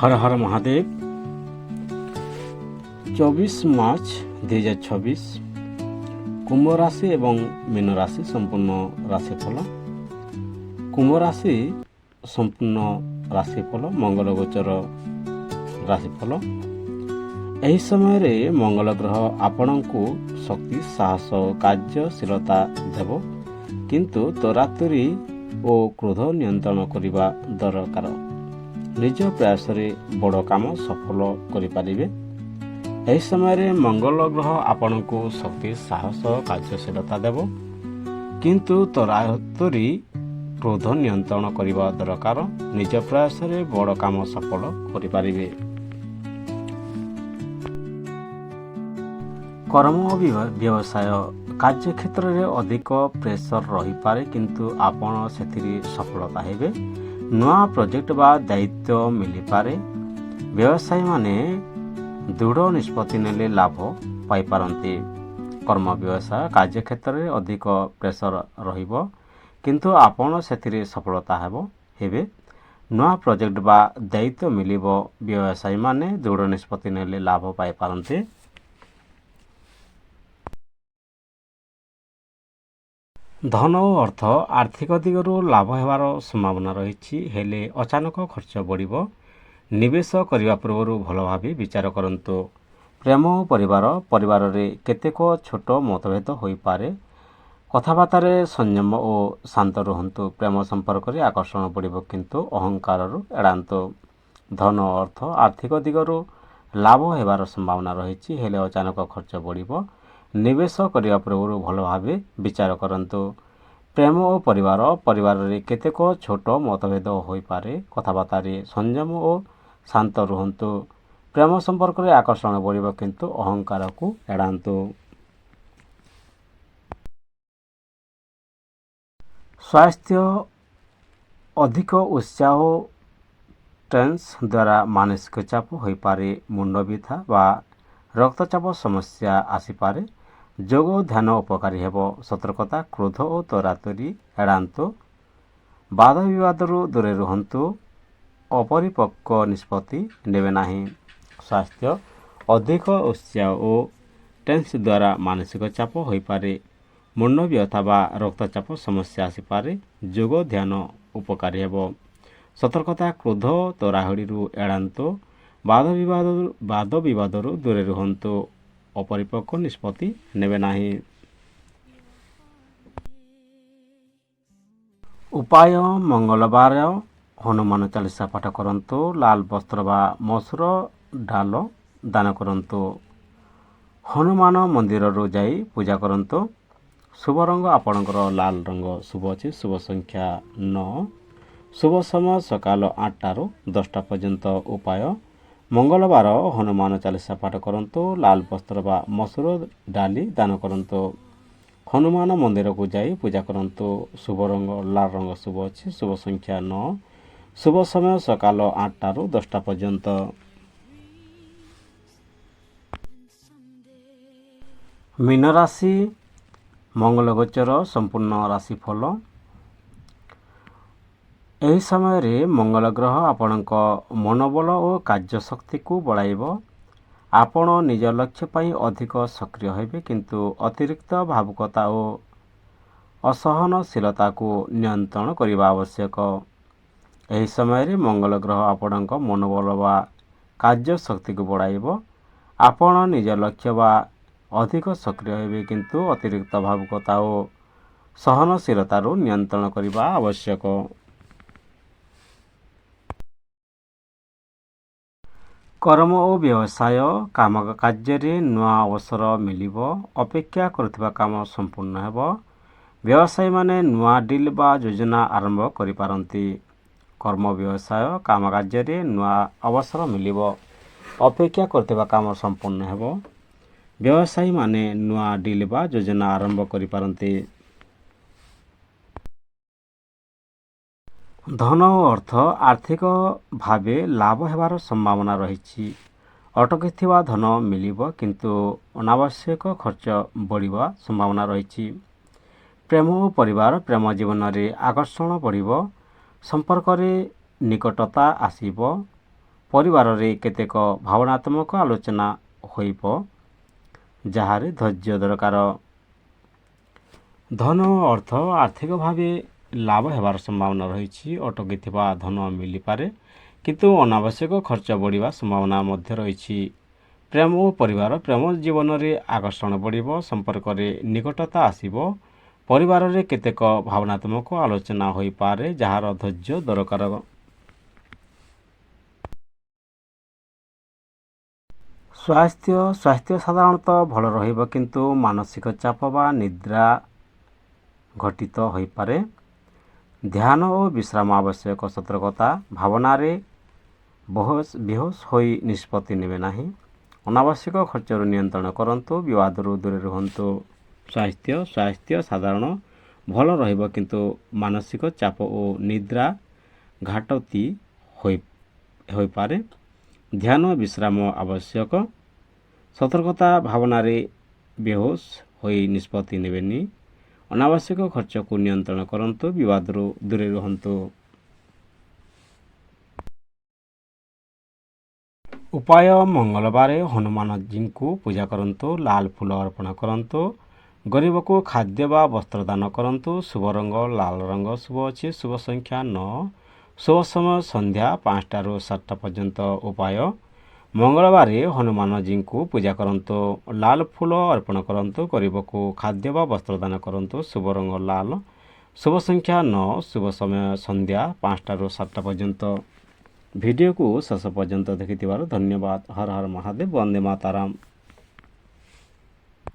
हर हर महादेव। 24 मार्च 2026 कुंभ राशि एवं मीन राशि संपूर्ण राशिफल। कुंभ राशि संपूर्ण राशिफल मंगल गोचर राशिफल। ଏହି ସମୟରେ ମଙ୍ଗଳ ଗ୍ରହ ଆପଣଙ୍କୁ ଶକ୍ତି, ସାହସ, କାର୍ଯ୍ୟଶୀଳତା ଦେବ, କିନ୍ତୁ ତରାତୁରି ଓ କ୍ରୋଧ ନିୟନ୍ତ୍ରଣ କରିବା ଦରକାର। ନିଜ ପ୍ରୟାସରେ ବଡ଼ କାମ ସଫଳ କରିପାରିବେ। ଏହି ସମୟରେ ମଙ୍ଗଳ ଗ୍ରହ ଆପଣଙ୍କୁ ଶକ୍ତି, ସାହସ, କାର୍ଯ୍ୟଶୀଳତା ଦେବ, କିନ୍ତୁ ତରାତୁରି କ୍ରୋଧ ନିୟନ୍ତ୍ରଣ କରିବା ଦରକାର। ନିଜ ପ୍ରୟାସରେ ବଡ଼ କାମ ସଫଳ କରିପାରିବେ। କର୍ମ ଓ ବ୍ୟବସାୟ କାର୍ଯ୍ୟକ୍ଷେତ୍ରରେ ଅଧିକ ପ୍ରେସର ରହିପାରେ, କିନ୍ତୁ ଆପଣ ସେଥିରେ ସଫଳତା ହେବେ। ନୂଆ ପ୍ରୋଜେକ୍ଟ ବା ଦାୟିତ୍ୱ ମିଳିପାରେ। ବ୍ୟବସାୟୀମାନେ ଦୃଢ଼ ନିଷ୍ପତ୍ତି ନେଲେ ଲାଭ ପାଇପାରନ୍ତି। କର୍ମ ବ୍ୟବସାୟ କାର୍ଯ୍ୟକ୍ଷେତ୍ରରେ ଅଧିକ ପ୍ରେସର ରହିବ, କିନ୍ତୁ ଆପଣ ସେଥିରେ ସଫଳତା ହେବେ। ନୂଆ ପ୍ରୋଜେକ୍ଟ ବା ଦାୟିତ୍ୱ ମିଳିବ। ବ୍ୟବସାୟୀମାନେ ଦୃଢ଼ ନିଷ୍ପତ୍ତି ନେଲେ ଲାଭ ପାଇପାରନ୍ତି। ଧନ ଓ ଅର୍ଥ ଆର୍ଥିକ ଦିଗରୁ ଲାଭ ହେବାର ସମ୍ଭାବନା ରହିଛି, ହେଲେ ଅଚାନକ ଖର୍ଚ୍ଚ ବଢ଼ିବ। ନିବେଶ କରିବା ପୂର୍ବରୁ ଭଲ ଭାବେ ବିଚାର କରନ୍ତୁ। ପ୍ରେମ ଓ ପରିବାରରେ କେତେକ ଛୋଟ ମତଭେଦ ହୋଇପାରେ। କଥାବାର୍ତ୍ତାରେ ସଂଯମ ଓ ଶାନ୍ତ ରୁହନ୍ତୁ। ପ୍ରେମ ସମ୍ପର୍କରେ ଆକର୍ଷଣ ବଢ଼ିବ, କିନ୍ତୁ ଅହଙ୍କାରରୁ ଏଡ଼ାନ୍ତୁ। ଧନ ଓ ଅର୍ଥ ଆର୍ଥିକ ଦିଗରୁ ଲାଭ ହେବାର ସମ୍ଭାବନା ରହିଛି, ହେଲେ ଅଚାନକ ଖର୍ଚ୍ଚ ବଢ଼ିବ। ନିବେଶ କରିବା ପୂର୍ବରୁ ଭଲ ଭାବେ ବିଚାର କରନ୍ତୁ। ପ୍ରେମ ଓ ପରିବାରରେ କେତେକ ଛୋଟ ମତଭେଦ ହୋଇପାରେ। କଥାବାର୍ତ୍ତାରେ ସଂଯମ ଓ ଶାନ୍ତ ରୁହନ୍ତୁ। ପ୍ରେମ ସମ୍ପର୍କରେ ଆକର୍ଷଣ ବଢ଼ିବ, କିନ୍ତୁ ଅହଙ୍କାରକୁ ଏଡ଼ାନ୍ତୁ। ସ୍ୱାସ୍ଥ୍ୟ ଅଧିକ ଉତ୍ସାହ ଓ ଟେନ୍ସ ଦ୍ୱାରା ମାନସିକ ଚାପ ହୋଇପାରେ। ମୁଣ୍ଡ ବିନ୍ଧା ବା ରକ୍ତଚାପ ସମସ୍ୟା ଆସିପାରେ। ଯୋଗ ଓ ଧ୍ୟାନ ଉପକାରୀ ହେବ। ସତର୍କତା, କ୍ରୋଧ ଓ ତରାତୁରି ଏଡ଼ାନ୍ତୁ। ବାଦ ବିବାଦରୁ ଦୂରରେ ରୁହନ୍ତୁ। ଅପରିପକ୍ୱ ନିଷ୍ପତ୍ତି ନେବେ ନାହିଁ। ସ୍ୱାସ୍ଥ୍ୟ ଅଧିକ ଉତ୍ସାହ ଓ ଟେନ୍ସ ଦ୍ୱାରା ମାନସିକ ଚାପ ହୋଇପାରେ। ମୁଣ୍ଡ ବ୍ୟଥା ବା ରକ୍ତଚାପ ସମସ୍ୟା ଆସିପାରେ। ଯୋଗ ଧ୍ୟାନ ଉପକାରୀ ହେବ। ସତର୍କତା, କ୍ରୋଧ ତରାତୁରିରୁ ଏଡ଼ାନ୍ତୁ। ବାଦ ବିବାଦରୁ ଦୂରରେ ରୁହନ୍ତୁ। ଅପରିପକ୍ୱ ନିଷ୍ପତ୍ତି ନେବେ ନାହିଁ। ଉପାୟ: ମଙ୍ଗଳବାର ହନୁମାନ ଚାଳିଶା ପାଠ କରନ୍ତୁ। ଲାଲ ବସ୍ତ୍ର ବା ମସୁର ଡାଲ ଦାନ କରନ୍ତୁ। ହନୁମାନ ମନ୍ଦିରରୁ ଯାଇ ପୂଜା କରନ୍ତୁ। ଶୁଭ ରଙ୍ଗ ଆପଣଙ୍କର ଲାଲ ରଙ୍ଗ ଶୁଭ ଅଛି। ଶୁଭ ସଂଖ୍ୟା 9। ଶୁଭ ସମୟ ସକାଳ 8ଟାରୁ 10ଟା ପର୍ଯ୍ୟନ୍ତ। ଉପାୟ: ମଙ୍ଗଳବାର ହନୁମାନ ଚାଳିଶା ପାଠ କରନ୍ତୁ। ଲାଲ ବସ୍ତ୍ର ବା ମସୁର ଡାଲି ଦାନ କରନ୍ତୁ। ହନୁମାନ ମନ୍ଦିରକୁ ଯାଇ ପୂଜା କରନ୍ତୁ। ଶୁଭ ରଙ୍ଗ ଲାଲ ରଙ୍ଗ ଶୁଭ ଅଛି। ଶୁଭ ସଂଖ୍ୟା 9। ଶୁଭ ସମୟ ସକାଳ 8ଟାରୁ 10ଟା ପର୍ଯ୍ୟନ୍ତ। ମୀନ ରାଶି ମଙ୍ଗଳ ଗୋଚର ସମ୍ପୂର୍ଣ୍ଣ ରାଶିଫଳ। ଏହି ସମୟରେ ମଙ୍ଗଳ ଗ୍ରହ ଆପଣଙ୍କ ମନୋବଳ ଓ କାର୍ଯ୍ୟଶକ୍ତିକୁ ବଢ଼ାଇବ। ଆପଣ ନିଜ ଲକ୍ଷ୍ୟ ପାଇଁ ଅଧିକ ସକ୍ରିୟ ହେବେ, କିନ୍ତୁ ଅତିରିକ୍ତ ଭାବୁକତା ଓ ଅସହନଶୀଳତାକୁ ନିୟନ୍ତ୍ରଣ କରିବା ଆବଶ୍ୟକ। ଏହି ସମୟରେ ମଙ୍ଗଳ ଗ୍ରହ ଆପଣଙ୍କ ମନୋବଳ ବା କାର୍ଯ୍ୟଶକ୍ତିକୁ ବଢ଼ାଇବ। ଆପଣ ନିଜ ଲକ୍ଷ୍ୟ ବା ଅଧିକ ସକ୍ରିୟ ହେବେ, କିନ୍ତୁ ଅତିରିକ୍ତ ଭାବୁକତା ଓ ସହନଶୀଳତାରୁ ନିୟନ୍ତ୍ରଣ କରିବା ଆବଶ୍ୟକ। କର୍ମ ଓ ବ୍ୟବସାୟ କାମ କାର୍ଯ୍ୟରେ ନୂଆ ଅବସର ମିଳିବ। ଅପେକ୍ଷା କରୁଥିବା କାମ ସମ୍ପୂର୍ଣ୍ଣ ହେବ। ବ୍ୟବସାୟୀମାନେ ନୂଆ ଡିଲ୍ ବା ଯୋଜନା ଆରମ୍ଭ କରିପାରନ୍ତି। କର୍ମ ବ୍ୟବସାୟ କାମ କାର୍ଯ୍ୟରେ ନୂଆ ଅବସର ମିଳିବ। ଅପେକ୍ଷା କରୁଥିବା କାମ ସମ୍ପୂର୍ଣ୍ଣ ହେବ। ବ୍ୟବସାୟୀମାନେ ନୂଆ ଡିଲ୍ ବା ଯୋଜନା ଆରମ୍ଭ କରିପାରନ୍ତି। ଧନ ଓ ଅର୍ଥ ଆର୍ଥିକ ଭାବେ ଲାଭ ହେବାର ସମ୍ଭାବନା ରହିଛି। ଅଟକିଥିବା ଧନ ମିଳିବ, କିନ୍ତୁ ଅନାବଶ୍ୟକ ଖର୍ଚ୍ଚ ବଢ଼ିବା ସମ୍ଭାବନା ରହିଛି। ପ୍ରେମ ଓ ପ୍ରେମ ଜୀବନରେ ଆକର୍ଷଣ ବଢ଼ିବ। ସମ୍ପର୍କରେ ନିକଟତା ଆସିବ। ପରିବାରରେ କେତେକ ଭାବନାତ୍ମକ ଆଲୋଚନା ହୋଇବ, ଯାହାରେ ଧୈର୍ଯ୍ୟ ଦରକାର। ଧନ ଓ ଅର୍ଥ ଆର୍ଥିକ ଭାବେ ଲାଭ ହେବାର ସମ୍ଭାବନା ରହିଛି। ଅଟକିଥିବା ଧନ ମିଳିପାରେ, କିନ୍ତୁ ଅନାବଶ୍ୟକ ଖର୍ଚ୍ଚ ବଢ଼ିବା ସମ୍ଭାବନା ମଧ୍ୟ ରହିଛି। ପ୍ରେମ ଓ ପରିବାର, ପ୍ରେମ ଜୀବନରେ ଆକର୍ଷଣ ବଢ଼ିବ, ସମ୍ପର୍କରେ ନିକଟତା ଆସିବ। ପରିବାରରେ କେତେକ ଭାବନାତ୍ମକ ଆଲୋଚନା ହୋଇପାରେ, ଯାହାର ଧୈର୍ଯ୍ୟ ଦରକାର। ସ୍ୱାସ୍ଥ୍ୟ ସାଧାରଣତଃ ଭଲ ରହିବ, କିନ୍ତୁ ମାନସିକ ଚାପ ବା ନିଦ୍ରା ଘଟିତ ହୋଇପାରେ। ଧ୍ୟାନ ଓ ବିଶ୍ରାମ ଆବଶ୍ୟକ। ସତର୍କତା, ଭାବନାରେ ବେହୋସ ହୋଇ ନିଷ୍ପତ୍ତି ନେବେ ନାହିଁ। ଅନାବଶ୍ୟକ ଖର୍ଚ୍ଚରୁ ନିୟନ୍ତ୍ରଣ କରନ୍ତୁ, ବିବାଦରୁ ଦୂରେ ରୁହନ୍ତୁ। ସ୍ୱାସ୍ଥ୍ୟ ସାଧାରଣ ଭଲ ରହିବ, କିନ୍ତୁ ମାନସିକ ଚାପ ଓ ନିଦ୍ରା ଘାଟତି ହୋଇପାରେ। ଧ୍ୟାନ ଓ ବିଶ୍ରାମ ଆବଶ୍ୟକ। ସତର୍କତା, ଭାବନାରେ ବେହୋସ ହୋଇ ନିଷ୍ପତ୍ତି ନେବେନି। ଅନାବଶ୍ୟକ ଖର୍ଚ୍ଚକୁ ନିୟନ୍ତ୍ରଣ କରନ୍ତୁ, ବିବାଦରୁ ଦୂରେ ରୁହନ୍ତୁ। ଉପାୟ: ମଙ୍ଗଳବାର ହନୁମାନଜୀଙ୍କୁ ପୂଜା କରନ୍ତୁ, ଲାଲ ଫୁଲ ଅର୍ପଣ କରନ୍ତୁ, ଗରିବକୁ ଖାଦ୍ୟ ବା ବସ୍ତ୍ର ଦାନ କରନ୍ତୁ। ଶୁଭ ରଙ୍ଗ ଲାଲ ରଙ୍ଗ ଶୁଭ ଅଛି। ଶୁଭ ସଂଖ୍ୟା 9। ଶୁଭ ସମୟ ସନ୍ଧ୍ୟା 5ଟାରୁ 7ଟା ପର୍ଯ୍ୟନ୍ତ। ଉପାୟ: ମଙ୍ଗଳବାର ହନୁମାନଜୀଙ୍କୁ ପୂଜା କରନ୍ତୁ, ଲାଲ ଫୁଲ ଅର୍ପଣ କରନ୍ତୁ, ଗରିବକୁ ଖାଦ୍ୟ ବା ବସ୍ତ୍ର ଦାନ କରନ୍ତୁ। ଶୁଭ ରଙ୍ଗ ଲାଲ। ଶୁଭ ସଂଖ୍ୟା 9। ଶୁଭ ସମୟ ସନ୍ଧ୍ୟା 5ଟାରୁ 7ଟା ପର୍ଯ୍ୟନ୍ତ। ଭିଡ଼ିଓକୁ ଶେଷ ପର୍ଯ୍ୟନ୍ତ ଦେଖିଥିବାରୁ ଧନ୍ୟବାଦ। ହର ହର ମହାଦେବ। ବନ୍ଦେ ମାତାରାମ।